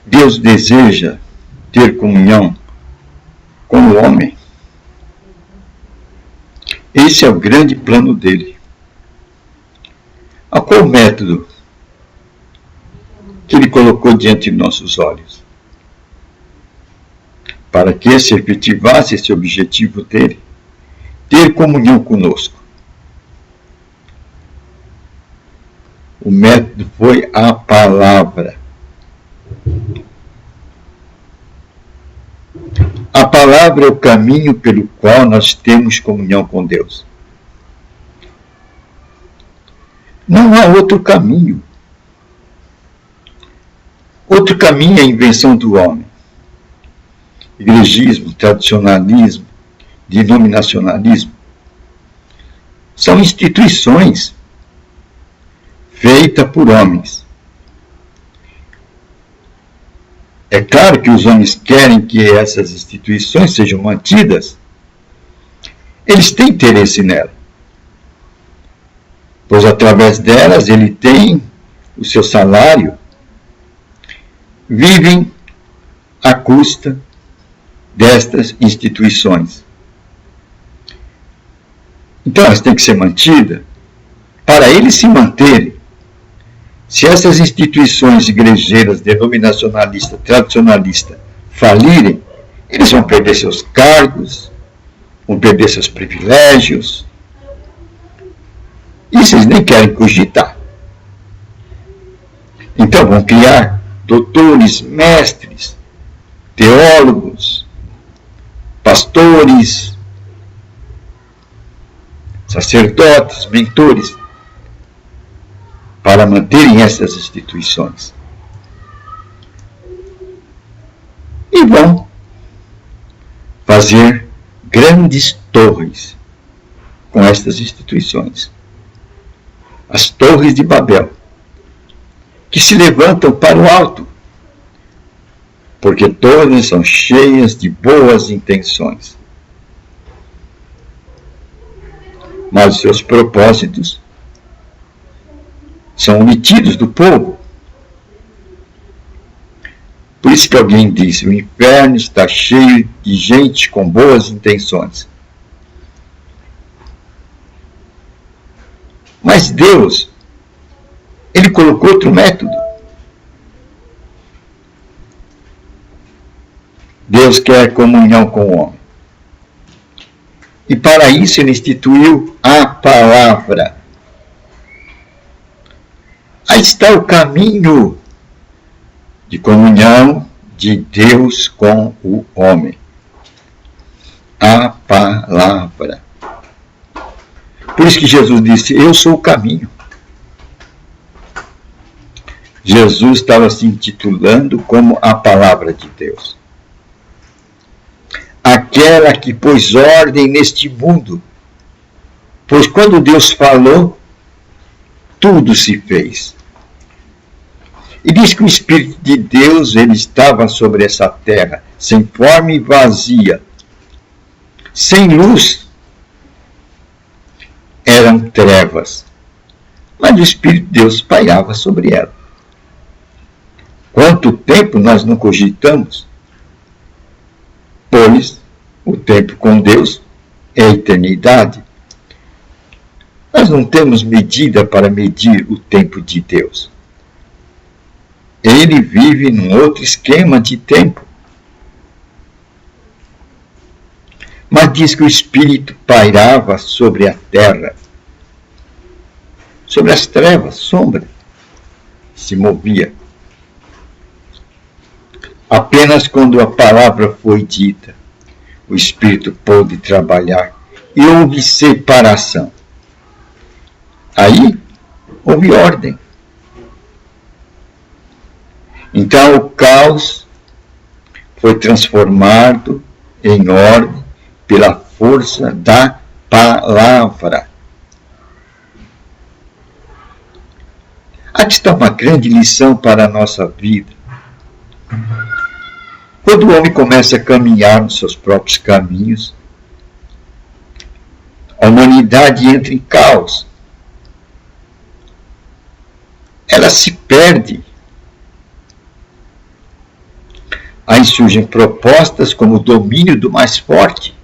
Deus deseja ter comunhão com o homem. Esse é o grande plano dele. A qual método que ele colocou diante de nossos olhos? Para que se efetivasse esse objetivo dele, ter comunhão conosco. O método foi a palavra. A palavra é o caminho pelo qual nós temos comunhão com Deus. Não há outro caminho. Outro caminho é a invenção do homem. Igrejismo, tradicionalismo, denominacionalismo. São instituições feitas por homens. É claro que os homens querem que essas instituições sejam mantidas. Eles têm interesse nela. Pois através delas ele tem o seu salário. Vivem à custa destas instituições. Então elas têm que ser mantidas. Para eles se manterem, se essas instituições igrejeiras, denominacionalistas, tradicionalistas, falirem, eles vão perder seus cargos, vão perder seus privilégios. Isso eles nem querem cogitar. Então vão criar doutores, mestres, teólogos, pastores, sacerdotes, mentores, para manterem essas instituições. E vão fazer grandes torres com estas instituições. As torres de Babel, que se levantam para o alto, porque todas são cheias de boas intenções. Mas os seus propósitos são omitidos do povo. Por isso que alguém disse, o inferno está cheio de gente com boas intenções. Mas Deus, ele colocou outro método. Deus quer comunhão com o homem. E para isso ele instituiu a palavra. Aí está o caminho de comunhão de Deus com o homem. A palavra. Por isso que Jesus disse, eu sou o caminho. Jesus estava se intitulando como a palavra de Deus. Aquela que pôs ordem neste mundo. Pois quando Deus falou, tudo se fez. E diz que o Espírito de Deus, ele estava sobre essa terra, sem forma e vazia, sem luz. Eram trevas, mas o Espírito de Deus pairava sobre ela. Quanto tempo nós não cogitamos? Pois o tempo com Deus é a eternidade. Nós não temos medida para medir o tempo de Deus. Ele vive num outro esquema de tempo. Mas diz que o Espírito pairava sobre a terra, sobre as trevas, sombra, se movia. Apenas quando a palavra foi dita, o Espírito pôde trabalhar e houve separação. Aí houve ordem. Então o caos foi transformado em ordem pela força da palavra. Aqui está uma grande lição para a nossa vida. Quando o homem começa a caminhar nos seus próprios caminhos, a humanidade entra em caos. Ela se perde. Aí surgem propostas como o domínio do mais forte.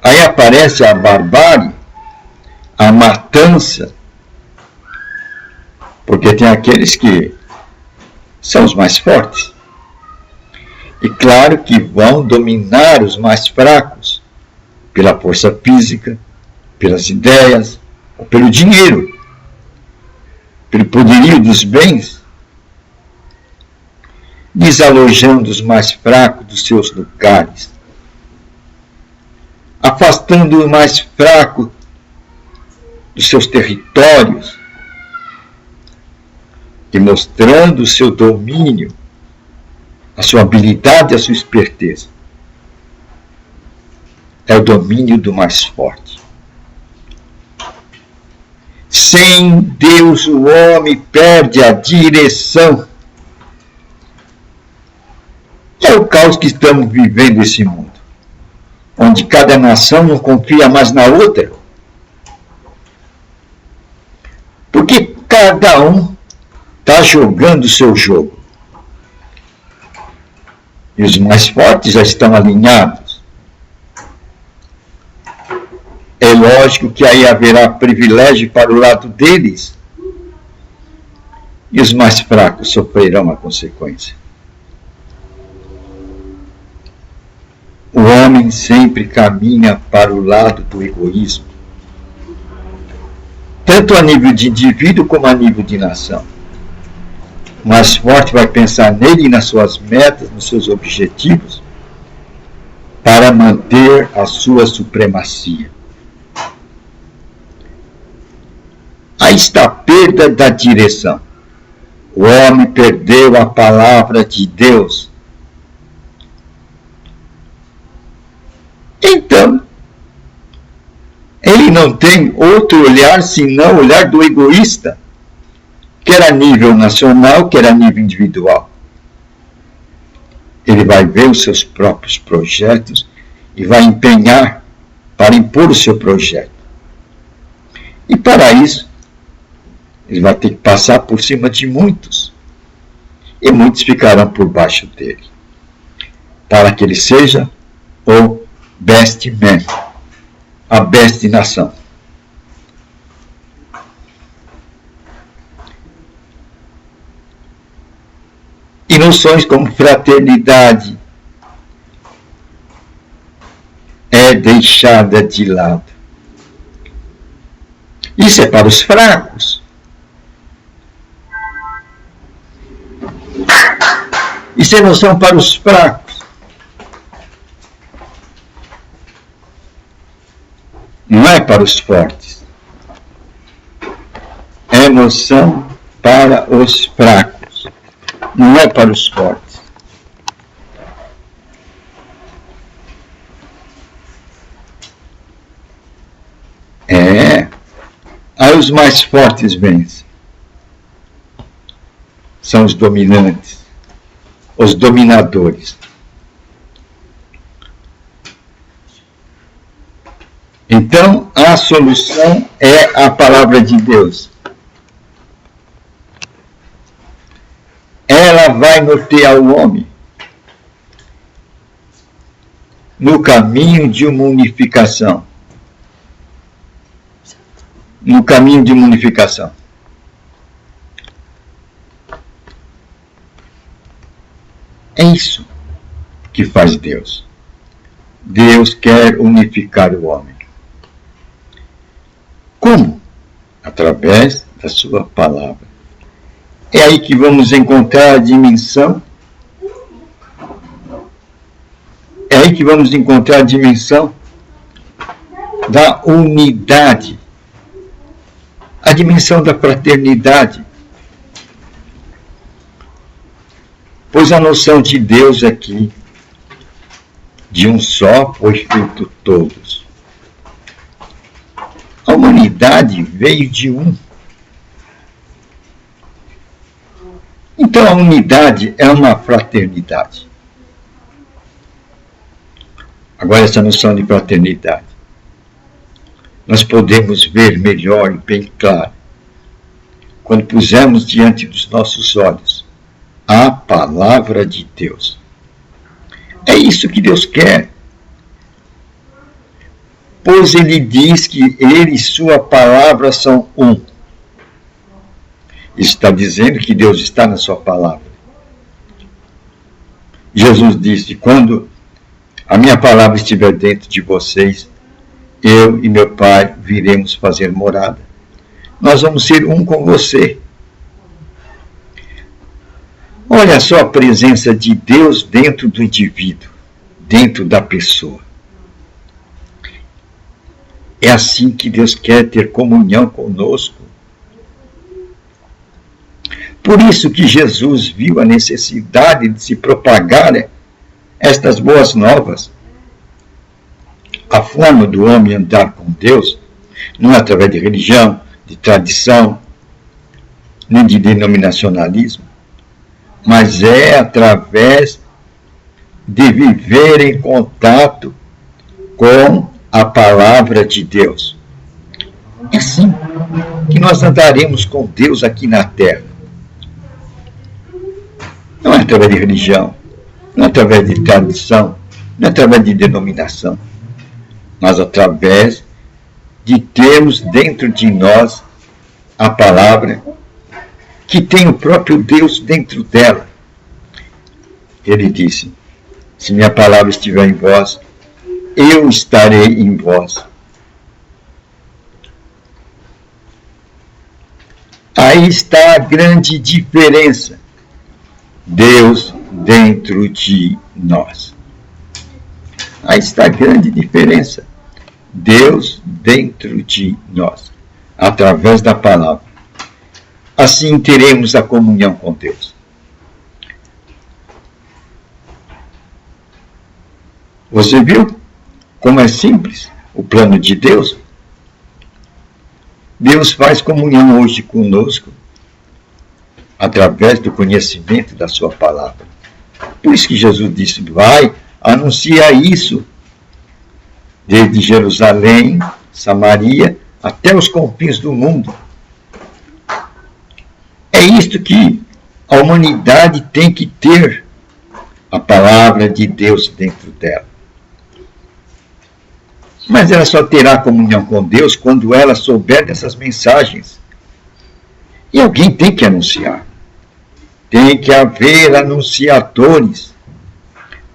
Aí aparece a barbárie, a matança, porque tem aqueles que são os mais fortes. E claro que vão dominar os mais fracos pela força física, pelas ideias, ou pelo dinheiro, pelo poderio dos bens, desalojando os mais fracos dos seus lugares, afastando o mais fraco dos seus territórios e mostrando o seu domínio, a sua habilidade e a sua esperteza. É o domínio do mais forte. Sem Deus, o homem perde a direção. É o caos que estamos vivendo nesse mundo, onde cada nação não confia mais na outra. Porque cada um está jogando o seu jogo. E os mais fortes já estão alinhados. É lógico que aí haverá privilégio para o lado deles. E os mais fracos sofrerão a consequência. O homem sempre caminha para o lado do egoísmo, tanto a nível de indivíduo como a nível de nação. O mais forte vai pensar nele e nas suas metas, nos seus objetivos, para manter a sua supremacia. Aí está a perda da direção. O homem perdeu a palavra de Deus. Então, ele não tem outro olhar senão o olhar do egoísta, quer a nível nacional, quer a nível individual. Ele vai ver os seus próprios projetos e vai empenhar para impor o seu projeto. E para isso, ele vai ter que passar por cima de muitos. E muitos ficarão por baixo dele, para que ele seja o best man, a best nação. E noções como fraternidade é deixada de lado. Isso é para os fracos. Isso é noção para os fracos. Não é para os fortes. É noção para os fracos. Não é para os fortes. Aí os mais fortes vencem. São os dominantes, os dominadores. Então, a solução é a palavra de Deus. Ela vai nortear o homem no caminho de uma unificação. No caminho de uma unificação. É isso que faz Deus. Deus quer unificar o homem. Como? Através da sua palavra. É aí que vamos encontrar a dimensão. É aí que vamos encontrar a dimensão da unidade. A dimensão da fraternidade. Pois a noção de Deus aqui, de um só, foi feito todos. A humanidade veio de um. Então a unidade é uma fraternidade. Agora essa noção de fraternidade, nós podemos ver melhor e bem claro quando pusermos diante dos nossos olhos a palavra de Deus. É isso que Deus quer. Pois ele diz que ele e sua palavra são um. Está dizendo que Deus está na sua palavra. Jesus disse: quando a minha palavra estiver dentro de vocês, eu e meu Pai viremos fazer morada. Nós vamos ser um com você. Olha só a presença de Deus dentro do indivíduo, dentro da pessoa. É assim que Deus quer ter comunhão conosco. Por isso que Jesus viu a necessidade de se propagar estas boas novas. A forma do homem andar com Deus não é através de religião, de tradição, nem de denominacionalismo, mas é através de viver em contato com a palavra de Deus. É assim que nós andaremos com Deus aqui na terra. Não é através de religião, não é através de tradição, não é através de denominação, mas através de termos dentro de nós a palavra que tem o próprio Deus dentro dela. Ele disse: se minha palavra estiver em vós, eu estarei em vós. Aí está a grande diferença. Deus dentro de nós. Aí está a grande diferença. Deus dentro de nós, através da palavra. Assim teremos a comunhão com Deus. Você viu como é simples o plano de Deus? Deus faz comunhão hoje conosco através do conhecimento da sua palavra. Por isso que Jesus disse: vai, anuncia isso, desde Jerusalém, Samaria, até os confins do mundo. É isto que a humanidade tem que ter, a palavra de Deus dentro dela. Mas ela só terá comunhão com Deus quando ela souber dessas mensagens. E alguém tem que anunciar. Tem que haver anunciadores,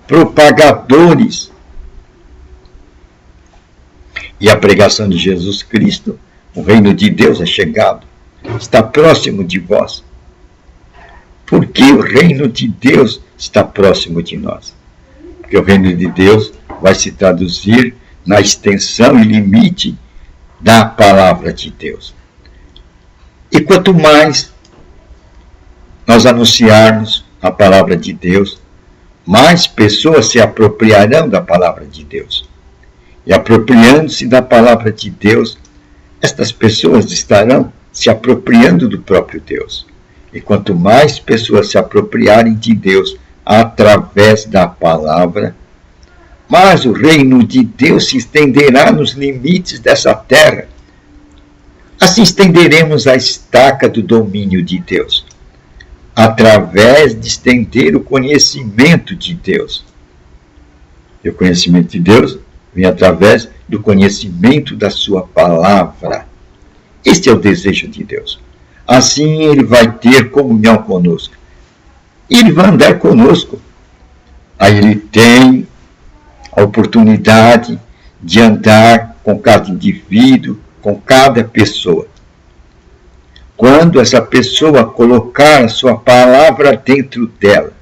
propagadores. E a pregação de Jesus Cristo, o reino de Deus é chegado, está próximo de vós. Porque o reino de Deus está próximo de nós. Porque o reino de Deus vai se traduzir na extensão e limite da palavra de Deus. E quanto mais nós anunciarmos a palavra de Deus, mais pessoas se apropriarão da palavra de Deus. E apropriando-se da palavra de Deus, estas pessoas estarão se apropriando do próprio Deus. E quanto mais pessoas se apropriarem de Deus através da palavra, mais o reino de Deus se estenderá nos limites dessa terra. Assim estenderemos a estaca do domínio de Deus, através de estender o conhecimento de Deus. E o conhecimento de Deus vem através do conhecimento da sua palavra. Este é o desejo de Deus. Assim ele vai ter comunhão conosco. E ele vai andar conosco. Aí ele tem a oportunidade de andar com cada indivíduo, com cada pessoa. Quando essa pessoa colocar a sua palavra dentro dela.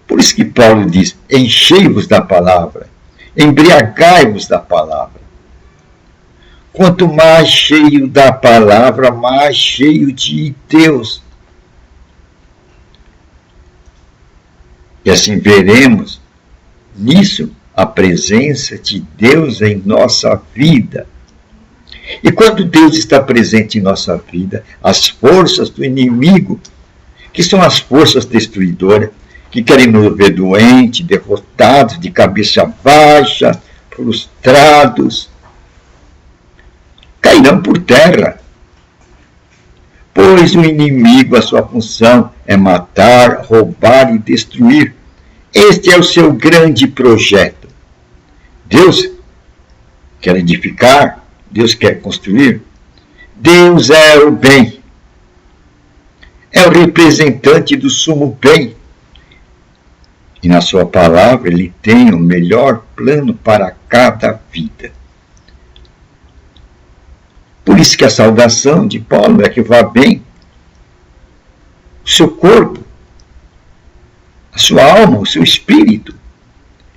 Por isso que Paulo diz: enchei-vos da palavra, embriagai-vos da palavra. Quanto mais cheio da palavra, mais cheio de Deus. E assim veremos nisso a presença de Deus em nossa vida. E quando Deus está presente em nossa vida, as forças do inimigo, que são as forças destruidoras, que querem nos ver doentes, derrotados, de cabeça baixa, frustrados, cairão por terra. Pois o inimigo, a sua função é matar, roubar e destruir. Este é o seu grande projeto. Deus quer edificar, Deus quer construir. Deus é o bem. É o representante do sumo bem. E na sua palavra ele tem o melhor plano para cada vida. Por isso que a saudação de Paulo é que vá bem o seu corpo, a sua alma, o seu espírito.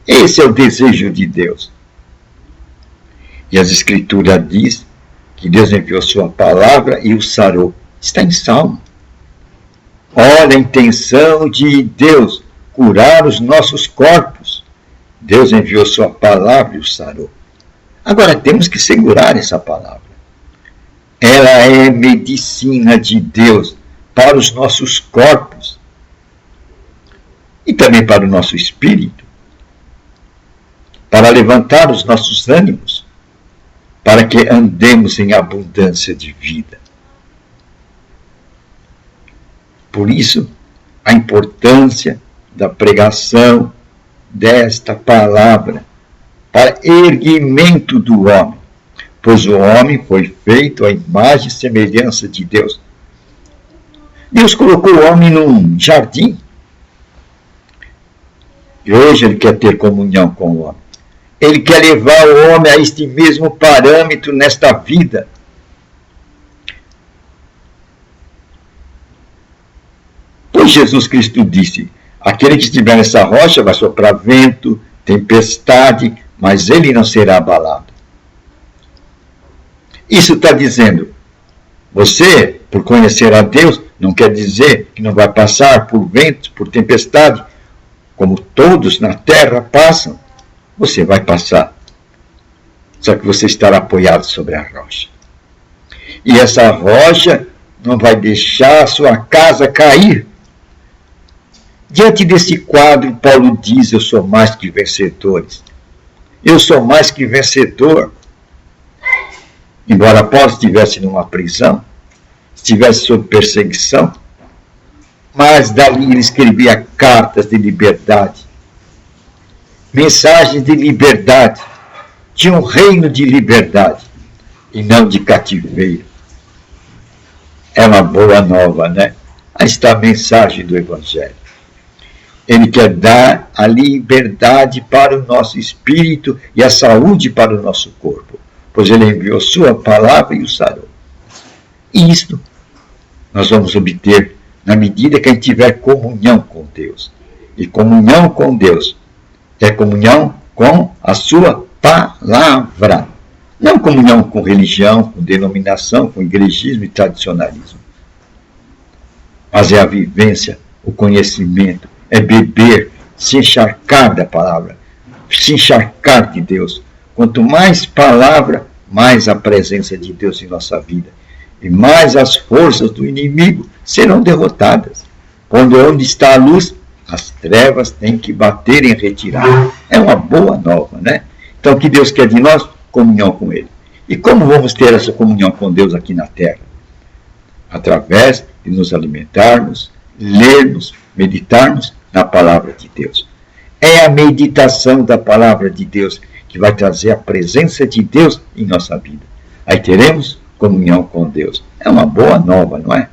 Esse é o desejo de Deus. E as Escrituras diz que Deus enviou sua palavra e o sarou. Está em Salmo. Olha a intenção de Deus, curar os nossos corpos. Deus enviou sua palavra e o sarou. Agora temos que segurar essa palavra. Ela é medicina de Deus para os nossos corpos e também para o nosso espírito, para levantar os nossos ânimos, para que andemos em abundância de vida. Por isso, a importância da pregação desta palavra para erguimento do homem, pois o homem foi feito à imagem e semelhança de Deus. Deus colocou o homem num jardim. E hoje ele quer ter comunhão com o homem. Ele quer levar o homem a este mesmo parâmetro nesta vida. Pois Jesus Cristo disse, aquele que estiver nessa rocha vai soprar vento, tempestade, mas ele não será abalado. Isso está dizendo, você, por conhecer a Deus, não quer dizer que não vai passar por ventos, por tempestade, como todos na terra passam. Você vai passar. Só que você estará apoiado sobre a rocha. E essa rocha não vai deixar a sua casa cair. Diante desse quadro, Paulo diz, eu sou mais que vencedores. Eu sou mais que vencedor. Embora Paulo estivesse numa prisão, estivesse sob perseguição, mas dali ele escrevia cartas de liberdade, mensagens de liberdade, de um reino de liberdade e não de cativeiro. É uma boa nova, né? Aí está a mensagem do Evangelho. Ele quer dar a liberdade para o nosso espírito e a saúde para o nosso corpo, pois ele enviou sua palavra e o sarou. E isto nós vamos obter na medida que a gente tiver comunhão com Deus. E comunhão com Deus é comunhão com a sua palavra. Não comunhão com religião, com denominação, com igrejismo e tradicionalismo. Mas é a vivência, o conhecimento, é beber, se encharcar da palavra, se encharcar de Deus. Quanto mais palavra, mais a presença de Deus em nossa vida. E mais as forças do inimigo serão derrotadas. Quando onde está a luz, as trevas têm que bater em retirada. É uma boa nova, né? Então, o que Deus quer de nós? Comunhão com Ele. E como vamos ter essa comunhão com Deus aqui na terra? Através de nos alimentarmos, lermos, meditarmos na palavra de Deus. É a meditação da palavra de Deus que vai trazer a presença de Deus em nossa vida. Aí teremos comunhão com Deus. É uma boa nova, não é?